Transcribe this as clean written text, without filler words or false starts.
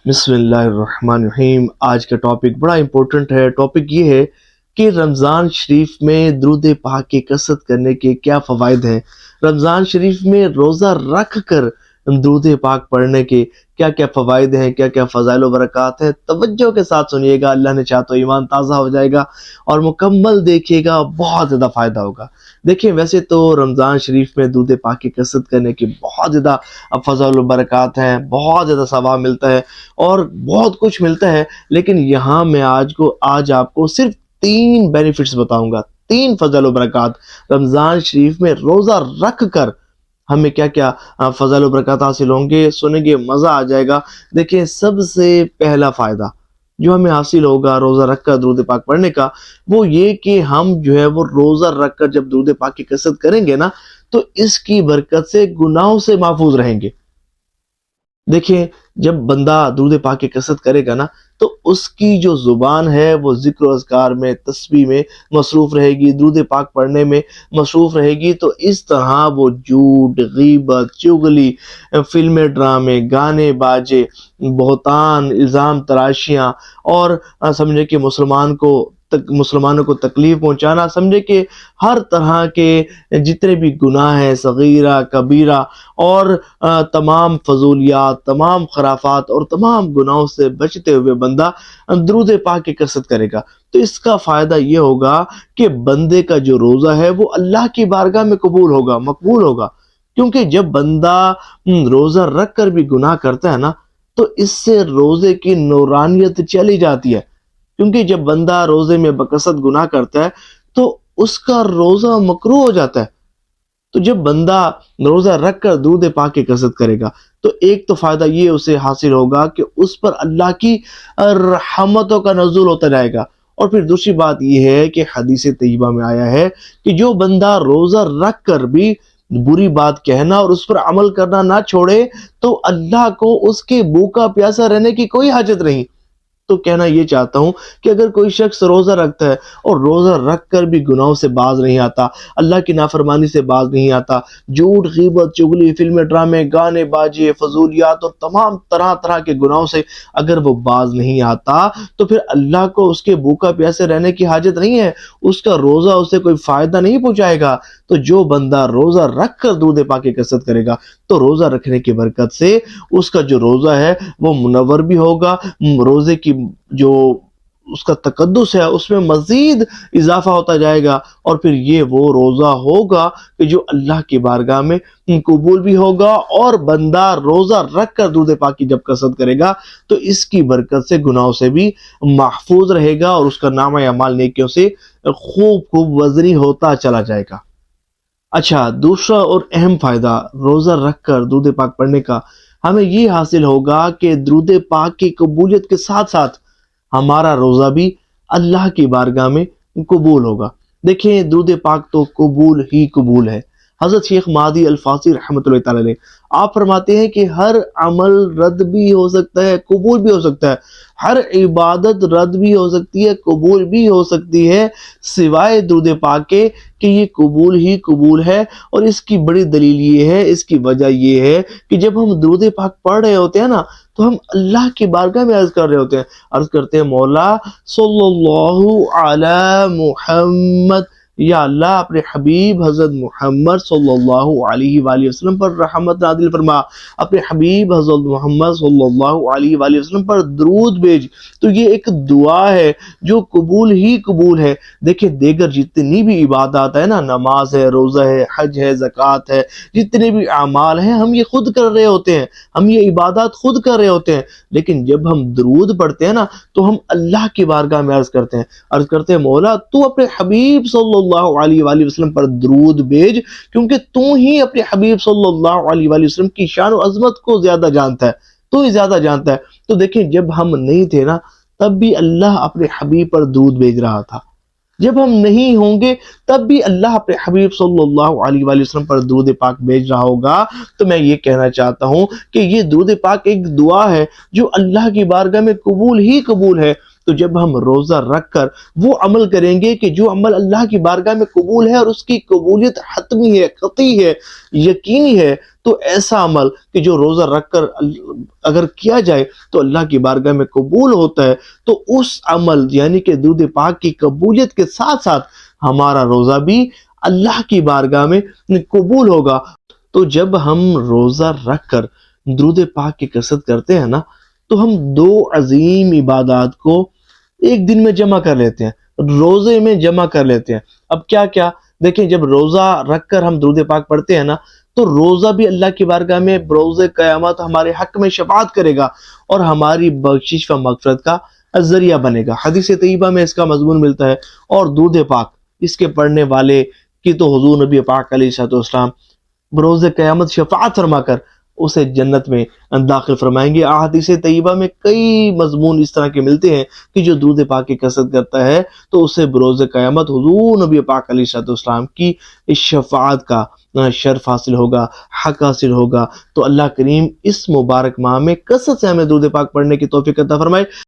بسم اللہ الرحمن الرحیم۔ آج کا ٹاپک بڑا امپورٹنٹ ہے۔ ٹاپک یہ ہے کہ رمضان شریف میں درود پاک کی کثرت کرنے کے کیا فوائد ہیں، رمضان شریف میں روزہ رکھ کر درود پاک پڑھنے کے کیا کیا فوائد ہیں، کیا کیا فضائل و برکات ہیں۔ توجہ کے ساتھ سنیے گا، اللہ نے چاہا تو ایمان تازہ ہو جائے گا، اور مکمل دیکھیے گا، بہت زیادہ فائدہ ہوگا۔ دیکھیں، ویسے تو رمضان شریف میں درود پاک کی کثرت کرنے کی بہت زیادہ فضائل و برکات ہیں، بہت زیادہ ثواب ملتا ہے اور بہت کچھ ملتا ہے، لیکن یہاں میں آج آپ کو صرف 3 بینیفٹس بتاؤں گا، 3 فضائل و برکات رمضان شریف میں روزہ رکھ کر ہمیں کیا کیا فضائل و برکات حاصل ہوں گے، سنیں گے مزہ آ جائے گا۔ دیکھیں، سب سے پہلا فائدہ جو ہمیں حاصل ہوگا روزہ رکھ کر درود پاک پڑھنے کا، وہ یہ کہ ہم وہ روزہ رکھ کر جب درود پاک کی کثرت کریں گے نا، تو اس کی برکت سے گناہوں سے محفوظ رہیں گے۔ دیکھیں، جب بندہ درود پاک کی کثرت کرے گا نا، تو اس کی جو زبان ہے وہ ذکر و اذکار میں، تسبیح میں مصروف رہے گی، درود پاک پڑھنے میں مصروف رہے گی، تو اس طرح وہ جھوٹ، غیبت، چغلی، فلمیں، ڈرامے، گانے باجے، بہتان، الزام تراشیاں، اور سمجھے کہ مسلمانوں کو تکلیف پہنچانا، سمجھے کہ ہر طرح کے جتنے بھی گناہ ہیں، صغیرہ کبیرہ، اور تمام فضولیات، تمام خرافات اور تمام گناہوں سے بچتے ہوئے بندہ درود پاک کی کثرت کرے گا، تو اس کا فائدہ یہ ہوگا کہ بندے کا جو روزہ ہے وہ اللہ کی بارگاہ میں مقبول ہوگا۔ کیونکہ جب بندہ روزہ رکھ کر بھی گناہ کرتا ہے نا، تو اس سے روزے کی نورانیت چلی جاتی ہے۔ کیونکہ جب بندہ روزے میں بکثرت گناہ کرتا ہے تو اس کا روزہ مکروہ ہو جاتا ہے۔ تو جب بندہ روزہ رکھ کر درود پاک کی کثرت کرے گا، تو ایک تو فائدہ یہ اسے حاصل ہوگا کہ اس پر اللہ کی رحمتوں کا نزول ہوتا جائے گا۔ اور پھر دوسری بات یہ ہے کہ حدیث طیبہ میں آیا ہے کہ جو بندہ روزہ رکھ کر بھی بری بات کہنا اور اس پر عمل کرنا نہ چھوڑے، تو اللہ کو اس کے بھوکا پیاسا رہنے کی کوئی حاجت نہیں۔ تو کہنا یہ چاہتا ہوں کہ اگر کوئی شخص روزہ رکھتا ہے اور روزہ رکھ کر بھی گناہوں سے باز نہیں آتا، اللہ کی نافرمانی سے باز نہیں آتا، جھوٹ، غیبت، چغلی، فلمیں، ڈرامے، گانے باجے، فضولیات اور تمام طرح کے گناہوں سے اگر وہ باز نہیں آتا، تو پھر اللہ کو اس کے بھوکا پیاسے رہنے کی حاجت نہیں ہے، اس کا روزہ اسے کوئی فائدہ نہیں پہنچائے گا۔ تو جو بندہ روزہ رکھ کر درود پاک کی کثرت کرے گا، تو روزہ رکھنے کی برکت سے اس کا جو روزہ ہے وہ منور بھی ہوگا، روزے کی جو اس کا تقدس ہے اس میں مزید اضافہ ہوتا جائے گا، اور پھر یہ وہ روزہ ہوگا کہ جو اللہ کی بارگاہ میں قبول بھی ہوگا۔ اور بندہ روزہ رکھ کر درود پاک کی جب کثرت کرے گا، تو اس کی برکت سے گناہوں سے بھی محفوظ رہے گا، اور اس کا نامہ اعمال نیکیوں سے خوب وزنی ہوتا چلا جائے گا۔ اچھا، دوسرا اور اہم فائدہ روزہ رکھ کر درود پاک پڑھنے کا ہمیں یہ حاصل ہوگا کہ درود پاک کی قبولیت کے ساتھ ساتھ ہمارا روزہ بھی اللہ کی بارگاہ میں قبول ہوگا۔ دیکھیں، درود پاک تو قبول ہی قبول ہے۔ حضرت شیخ مہدی الفاسی رحمۃ اللہ تعالی علیہ آپ فرماتے ہیں کہ ہر عمل رد بھی ہو سکتا ہے، قبول بھی ہو سکتا ہے، ہر عبادت رد بھی ہو سکتی ہے، قبول بھی ہو سکتی ہے، سوائے درود پاک کے کہ یہ قبول ہی قبول ہے۔ اور اس کی بڑی دلیل یہ ہے، اس کی وجہ یہ ہے کہ جب ہم درود پاک پڑھ رہے ہوتے ہیں نا، تو ہم اللہ کی بارگاہ میں عرض کر رہے ہوتے ہیں، عرض کرتے ہیں، مولا صلی اللہ علی محمد، یا اللہ اپنے حبیب حضرت محمد صلی اللہ علیہ وآلہ وسلم پر رحمت نازل فرما، اپنے حبیب حضرت محمد صلی اللہ علیہ وآلہ وسلم پر درود بھیج۔ تو یہ ایک دعا ہے جو قبول ہی قبول ہے۔ دیکھیں، دیگر جتنی بھی عبادات ہے نا، نماز ہے، روزہ ہے، حج ہے، زکوٰۃ ہے، جتنے بھی اعمال ہیں، ہم یہ خود کر رہے ہوتے ہیں، ہم یہ عبادات خود کر رہے ہوتے ہیں، لیکن جب ہم درود پڑھتے ہیں نا، تو ہم اللہ کی بارگاہ میں عرض کرتے ہیں، مولا تو اپنے حبیب صلی اللہ علیہ وآلہ وسلم پر درود بھیج، کیونکہ تو ہی اپنے حبیب صلی اللہ علیہ وآلہ وسلم کی شان و عظمت کو زیادہ جانتا ہے، تو ہی زیادہ جانتا ہے۔ تو دیکھیں، جب ہم نہیں تھے نا، تب بھی اللہ اپنے حبیب پر درود بھیج رہا تھا، جب ہم نہیں ہوں گے تب بھی اللہ اپنے حبیب صلی اللہ علیہ وآلہ وسلم پر درود پاک بھیج رہا ہوگا۔ تو میں یہ کہنا چاہتا ہوں کہ یہ درود پاک ایک دعا ہے جو اللہ کی بارگاہ میں قبول ہی قبول ہے۔ تو جب ہم روزہ رکھ کر وہ عمل کریں گے کہ جو عمل اللہ کی بارگاہ میں قبول ہے اور اس کی قبولیت حتمی ہے، قطعی ہے، یقینی ہے، تو ایسا عمل کہ جو روزہ رکھ کر اگر کیا جائے تو اللہ کی بارگاہ میں قبول ہوتا ہے، تو اس عمل یعنی کہ درود پاک کی قبولیت کے ساتھ ساتھ ہمارا روزہ بھی اللہ کی بارگاہ میں قبول ہوگا۔ تو جب ہم روزہ رکھ کر درود پاک کی کثرت کرتے ہیں نا، تو ہم دو عظیم عبادات کو ایک دن میں جمع کر لیتے ہیں، روزے میں جمع کر لیتے ہیں۔ اب کیا کیا دیکھیں، جب روزہ رکھ کر ہم درود پاک پڑھتے ہیں نا، تو روزہ بھی اللہ کی بارگاہ میں بروز قیامت ہمارے حق میں شفاعت کرے گا اور ہماری بخشش و مغفرت کا ذریعہ بنے گا۔ حدیث طیبہ میں اس کا مضمون ملتا ہے، اور درود پاک اس کے پڑھنے والے کی تو حضور نبی پاک علیہ السلام بروز قیامت شفاعت فرما کر اسے جنت میں داخل فرمائیں گے۔ احادیث طیبہ میں کئی مضمون اس طرح کے ملتے ہیں کہ جو درود پاک کی کثرت کرتا ہے تو اسے بروز قیامت حضور نبی پاک علیہ السلام کی شفاعت کا شرف حاصل ہوگا، حق حاصل ہوگا۔ تو اللہ کریم اس مبارک ماہ میں کثرت سے ہمیں درود پاک پڑھنے کی توفیق عطا فرمائے۔